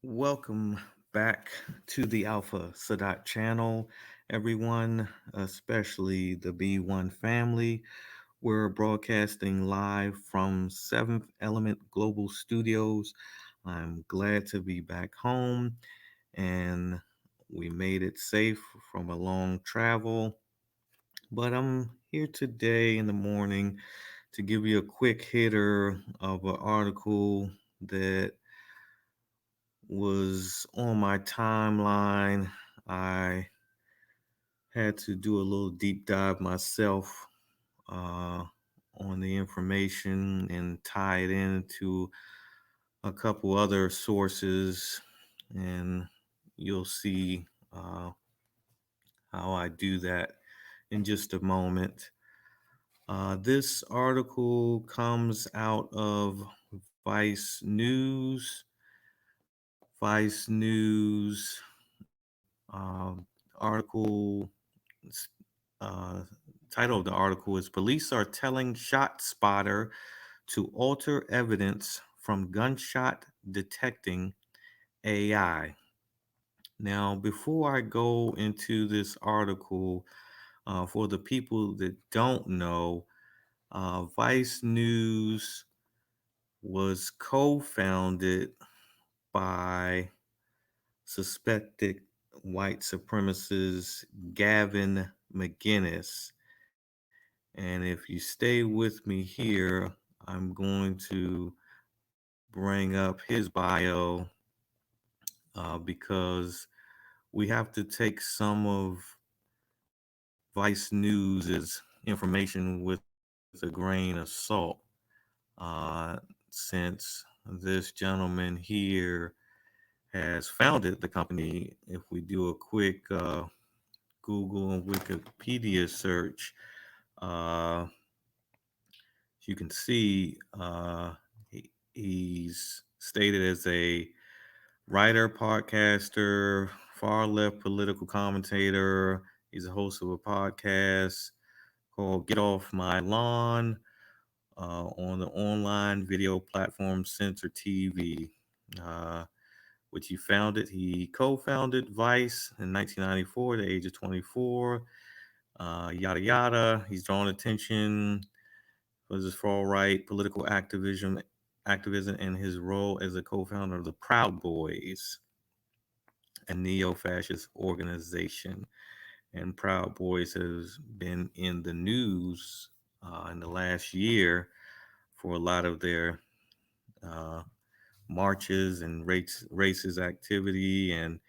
Welcome back to the Alpha Sadat channel, everyone, especially the B1 family. We're broadcasting live from Seventh Element Global Studios. I'm glad to be back home, and we made it safe from a long travel. But I'm here today in the morning to give you a quick hitter of an article that was on my timeline. I had to do a little deep dive myself uh, on the information and tie it into a couple other sources, and you'll see how I do that in just a moment. This article comes out of Vice News. Vice News article. Uh, Title of the article is Police Are Telling ShotSpotter to Alter Evidence from Gunshot Detecting AI. Now, before I go into this article, for the people that don't know, Vice News was co founded by suspected white supremacist Gavin McGinnis. And if you stay with me here, I'm going to bring up his bio because we have to take some of Vice News's information with a grain of salt. Since this gentleman here has founded the company, if we do a quick Google and Wikipedia search, uh, you can see he's stated as a writer, podcaster, far left political commentator. He's a host of a podcast called Get Off My Lawn on the online video platform Censor TV, uh, which he co founded Vice in 1994 at the age of 24. Yada yada. He's drawn attention was his far right political activism and his role as a co-founder of the Proud Boys, a neo-fascist organization. And Proud Boys has been in the news in the last year for a lot of their uh, marches and racist activity, and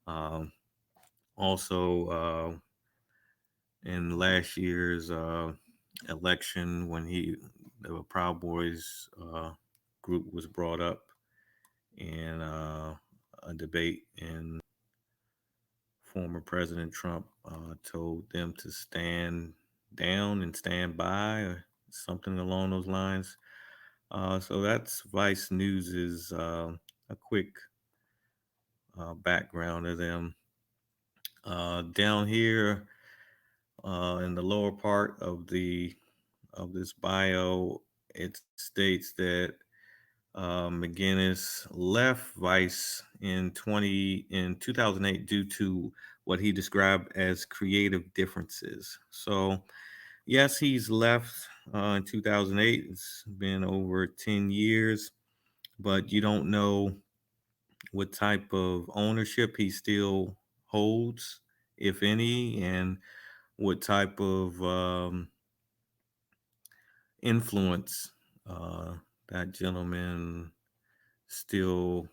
um, also in last year's election when the Proud Boys group was brought up in a debate, and former President Trump told them to stand down and stand by, or something along those lines. So that's Vice News's a quick background of them. Down here in the lower part of this bio, it states that McGinnis left Vice in 2008 due to what he described as creative differences. So yes, he's left in 2008. It's been over 10 years, but you don't know what type of ownership he still holds, if any, and what type of influence that gentleman still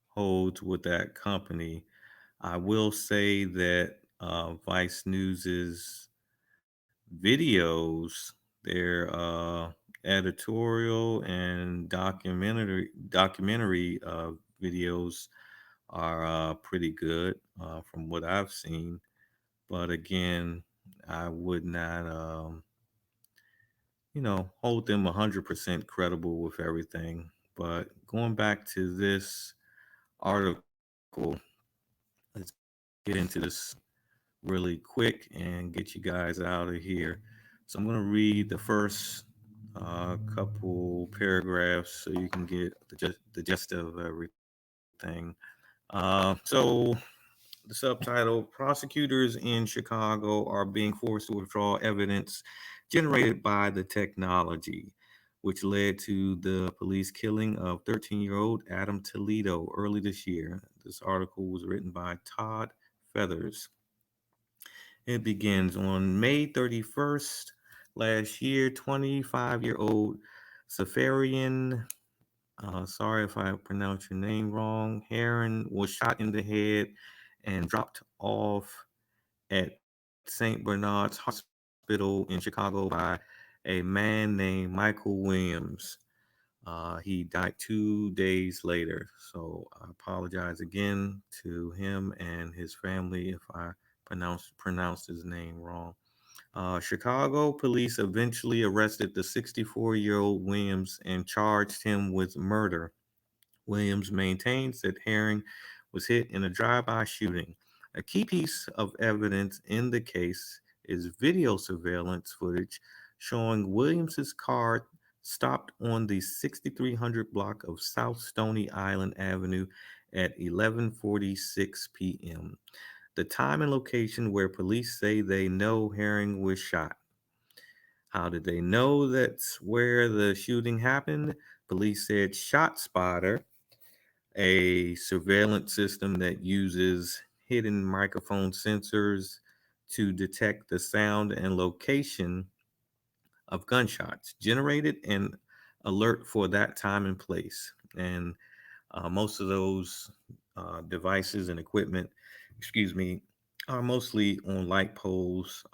holds with that company. I will say that Vice News's videos, their editorial and documentary videos are pretty good from what I've seen. But again, I would not, hold them 100% credible with everything. But going back to this article, let's get into this really quick and get you guys out of here. So I'm going to read the first couple paragraphs so you can get the gist of everything. So the subtitle: Prosecutors in Chicago are being forced to withdraw evidence generated by the technology, which led to the police killing of 13-year-old Adam Toledo early this year. This article was written by Todd Feathers. It begins on May 31st last year. 25-year-old Safarian, sorry if I pronounced your name wrong, Heron, was shot in the head and dropped off at St. Bernard's Hospital in Chicago by a man named Michael Williams. He died 2 days later. So I apologize again to him and his family if I pronounced his name wrong. Chicago police eventually arrested the 64-year-old Williams and charged him with murder. Williams maintains that Herring was hit in a drive-by shooting. A key piece of evidence in the case is video surveillance footage showing Williams's car stopped on the 6300 block of South Stony Island Avenue at 11:46 p.m., the time and location where police say they know Herring was shot. How did they know that's where the shooting happened? Police said ShotSpotter, a surveillance system that uses hidden microphone sensors to detect the sound and location of gunshots, generated an alert for that time and place. And most of those devices and equipment, excuse me, are mostly on light poles,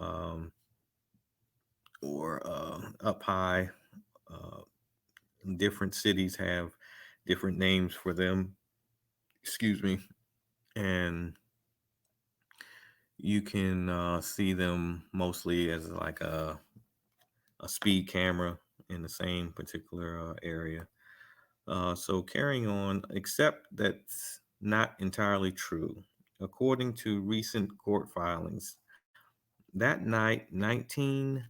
or up high. Uh, Different cities have different names for them, excuse me. And you can see them mostly as like a speed camera in the same particular area. So carrying on, except that's not entirely true. According to recent court filings, that night, 19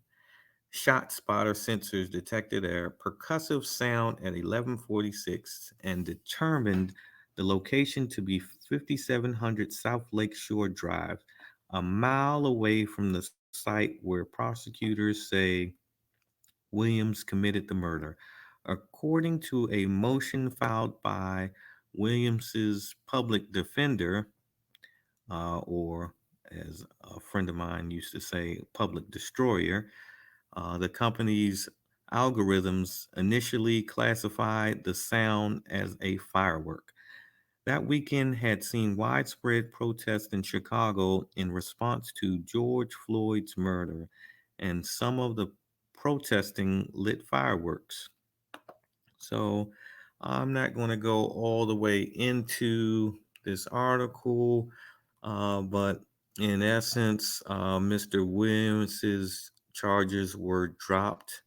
shot spotter sensors detected a percussive sound at 11:46 and determined the location to be 5700 South Lakeshore Drive, a mile away from the site where prosecutors say Williams committed the murder. According to a motion filed by Williams's public defender, or as a friend of mine used to say, public destroyer, the company's algorithms initially classified the sound as a firework. That weekend had seen widespread protest in Chicago in response to George Floyd's murder, and some of the protesting lit fireworks. So I'm not going to go all the way into this article, but in essence, Mr. Williams's charges were dropped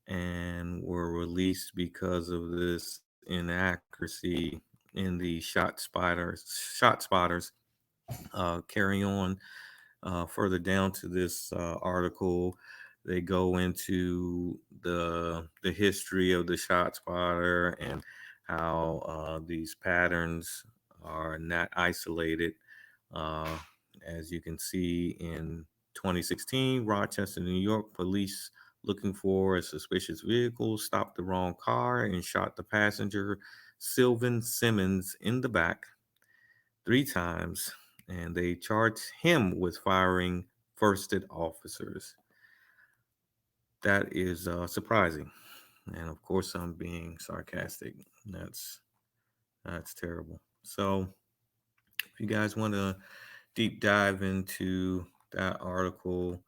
and were released because of this inaccuracy in the shot spotters. Carry on further down to this article, they go into the history of the shot spotter and how these patterns are not isolated. Uh, as you can see, in 2016, Rochester, New York, police looking for a suspicious vehicle stopped the wrong car and shot the passenger, Sylvan Simmons, in the back 3 times, and they charged him with firing first at officers. That is surprising, and of course, I'm being sarcastic. That's that's terrible. So, if you guys want to deep dive into that article,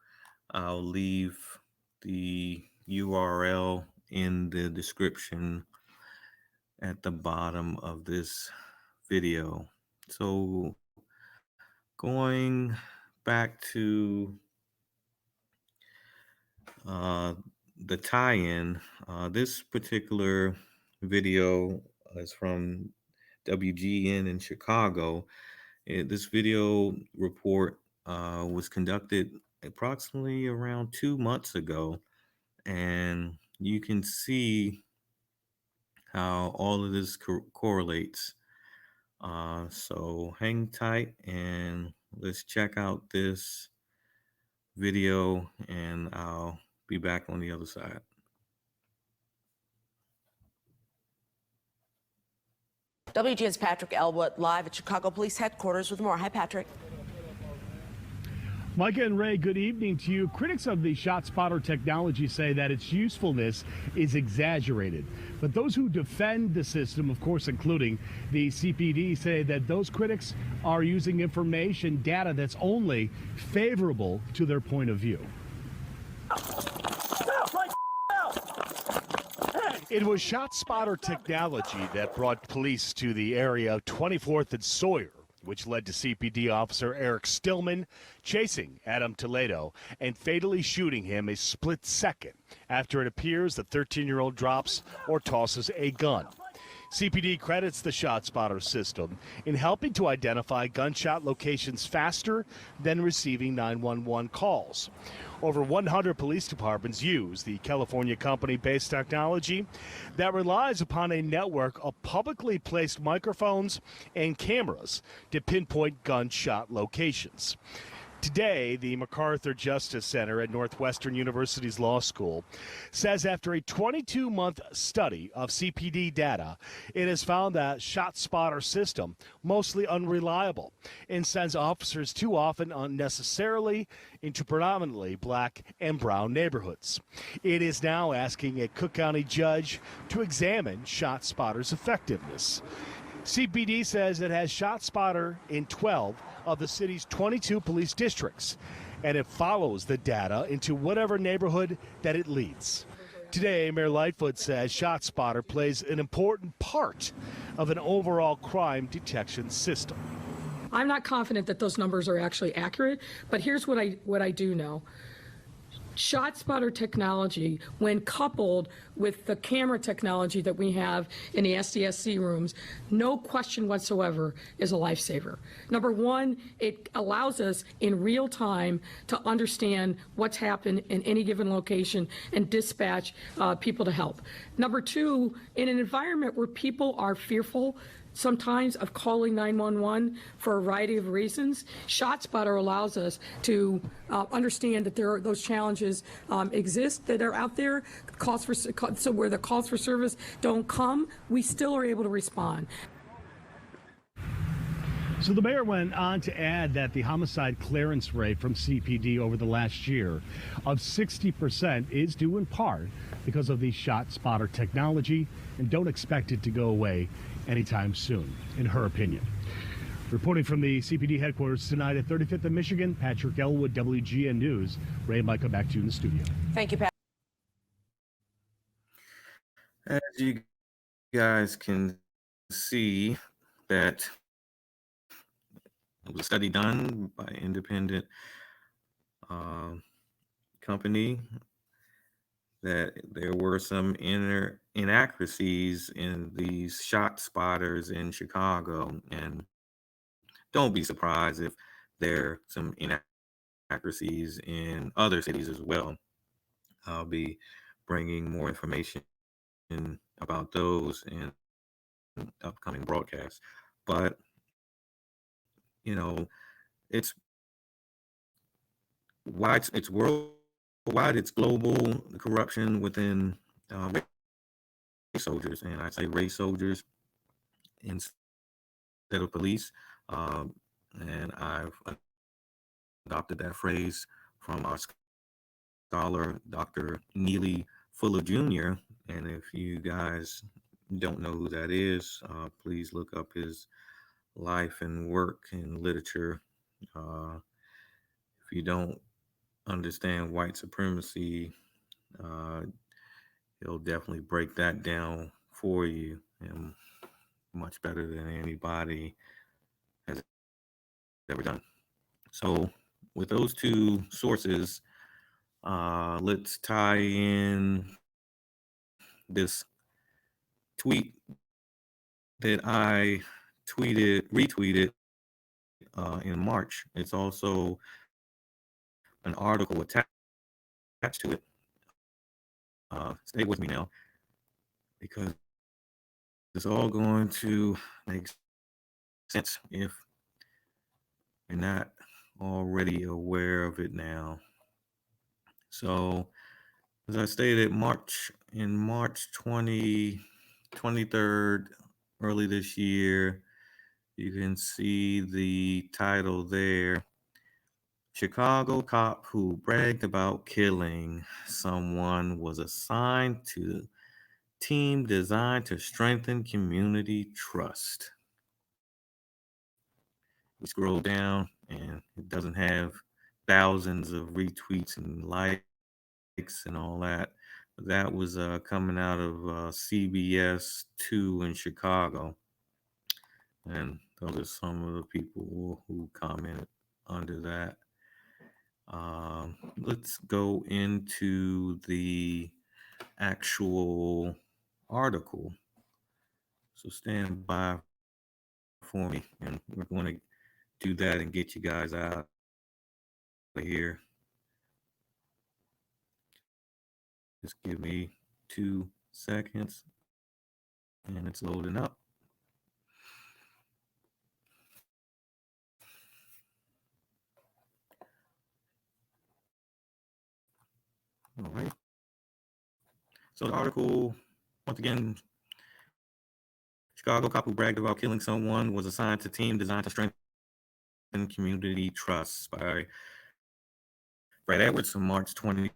I'll leave the URL in the description at the bottom of this video. So, going back to uh, the tie-in, this particular video is from WGN in Chicago. This video report was conducted approximately around 2 months ago, and you can see how all of this correlates. So hang tight and let's check out this video, and I'll be back on the other side. WGN's Patrick Elwood live at Chicago Police Headquarters with more. Hi, Patrick. Micah and Ray, good evening to you. Critics of the ShotSpotter technology say that its usefulness is exaggerated. But those who defend the system, of course, including the CPD, say that those critics are using information, data that's only favorable to their point of view. It was ShotSpotter technology that brought police to the area of 24th and Sawyer, which led to CPD officer Eric Stillman chasing Adam Toledo and fatally shooting him a split second after it appears the 13-year-old drops or tosses a gun. CPD credits the ShotSpotter system in helping to identify gunshot locations faster than receiving 911 calls. Over 100 police departments use the California company-based technology that relies upon a network of publicly placed microphones and cameras to pinpoint gunshot locations. Today, the MacArthur Justice Center at Northwestern University's Law School says after a 22-month study of CPD data, it has found that ShotSpotter system mostly unreliable and sends officers too often unnecessarily into predominantly black and brown neighborhoods. It is now asking a Cook County judge to examine ShotSpotter's effectiveness. CPD says it has ShotSpotter in 12 of the city's 22 police districts, and it follows the data into whatever neighborhood that it leads. Today, Mayor Lightfoot says ShotSpotter plays an important part of an overall crime detection system. I'm not confident that those numbers are actually accurate, but here's what I do know. ShotSpotter technology, when coupled with the camera technology that we have in the SDSC rooms, no question whatsoever is a lifesaver. Number one, it allows us in real time to understand what's happened in any given location and dispatch people to help. Number two, in an environment where people are fearful sometimes of calling 911 for a variety of reasons, ShotSpotter allows us to understand that there are those challenges exist that are out there. So where the calls for service don't come, we still are able to respond. So the mayor went on to add that the homicide clearance rate from CPD over the last year of 60% is due in part because of the ShotSpotter technology, and don't expect it to go away anytime soon, in her opinion. Reporting from the CPD headquarters tonight at 35th and Michigan, Patrick Elwood, WGN News. Ray and Micah, back to you in the studio. Thank you, Pat. As you guys can see, that it was a study done by an independent company, that there were some inaccuracies in these shot spotters in Chicago. And don't be surprised if there are some inaccuracies in other cities as well. I'll be bringing more information about those in upcoming broadcasts. But, you know, it's wide, it's worldwide, it's global, the corruption within race soldiers, and I say race soldiers instead of police. And I've adopted that phrase from our scholar, Dr. Neely Fuller Jr. And if you guys don't know who that is, please look up his life and work in literature. If you don't understand white supremacy, he'll definitely break that down for you, and much better than anybody has ever done. So with those two sources, let's tie in this tweet that I retweeted in March. It's also an article attached to it. Stay with me now, because it's all going to make sense if you're not already aware of it now. So, as I stated, March 23rd, early this year, you can see the title there. Chicago cop who bragged about killing someone was assigned to team designed to strengthen community trust. We scroll down and it doesn't have thousands of retweets and likes and all that. That was coming out of CBS2 in Chicago. And those are some of the people who commented under that. Let's go into the actual article. So stand by for me, and we're going to do that and get you guys out of here. Just give me 2 seconds, and it's loading up. All right. So the article, once again, Chicago cop who bragged about killing someone was assigned to team designed to strengthen community trust by Brad Edwards from March 23rd,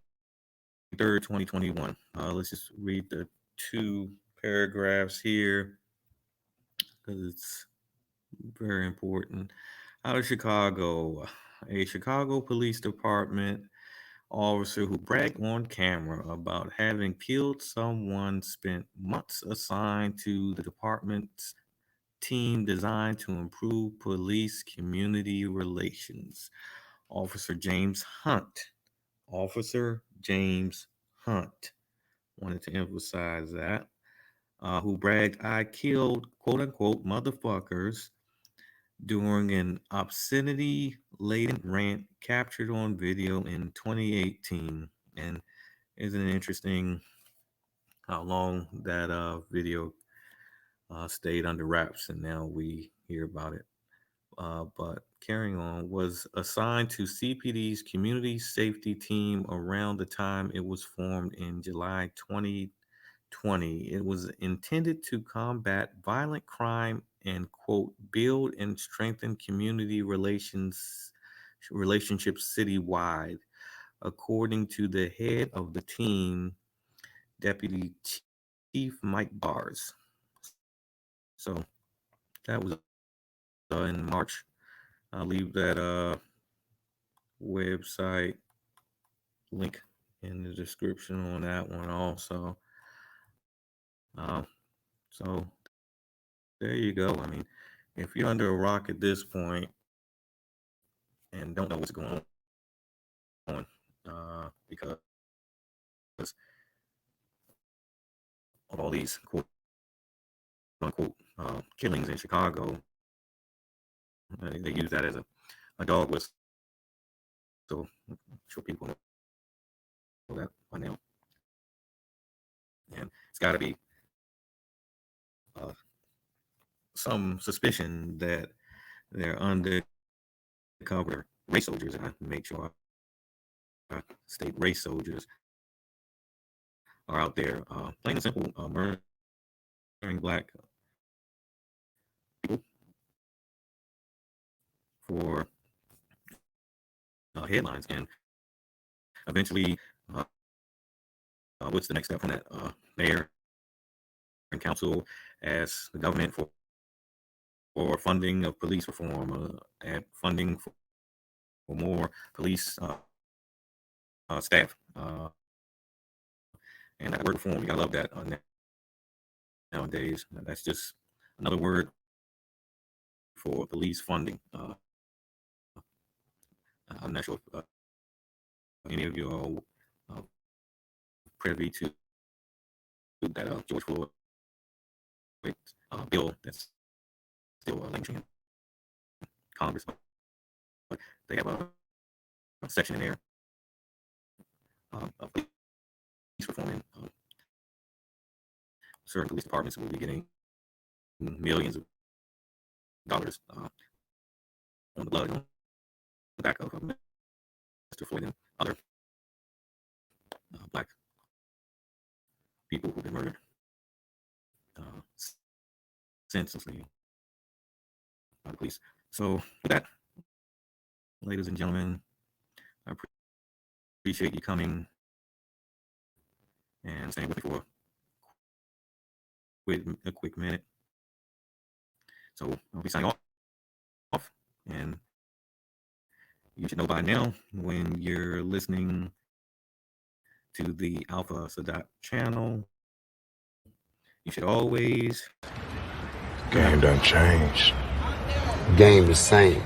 2021. Let's just read the 2 paragraphs here because it's very important. Out of Chicago, a Chicago Police Department officer who bragged on camera about having killed someone spent months assigned to the department's team designed to improve police community relations. Officer James Hunt. Officer James Hunt. Wanted to emphasize that. Who bragged, I killed quote unquote motherfuckers during an obscenity laden rant captured on video in 2018. And isn't it interesting how long that video stayed under wraps and now we hear about it? But carrying on, was assigned to CPD's community safety team around the time it was formed in July 2020. It was intended to combat violent crime and quote build and strengthen community relationships citywide, according to the head of the team, Deputy Chief Mike Bars. So that was in March. I'll leave that website link in the description on that one also. So there you go. I mean, if you're under a rock at this point and don't know what's going on, because of all these quote unquote killings in Chicago, they use that as a dog whistle. So I'm sure people know that by now. And it's got to be some suspicion that they're undercover race soldiers. And I make sure state race soldiers are out there, plain and simple, murdering black people for headlines. And eventually, what's the next step from that? Mayor and council ask the government for funding of police reform, and funding for more police staff. And that word reform, you gotta love that nowadays. That's just another word for police funding. I'm not sure if any of you are privy to that George Floyd bill that's still lingering in Congress. But they have a section in there of police reform. Certain police departments will be getting millions of on the blood on the back of Mr. Floyd and other black people who've been murdered senselessly by the police. So with that, ladies and gentlemen, I appreciate you coming and staying with me for a quick minute. So I'll be signing off, and you should know by now, when you're listening to the Alpha Sadat channel, you should always... Game done changed. Game the same.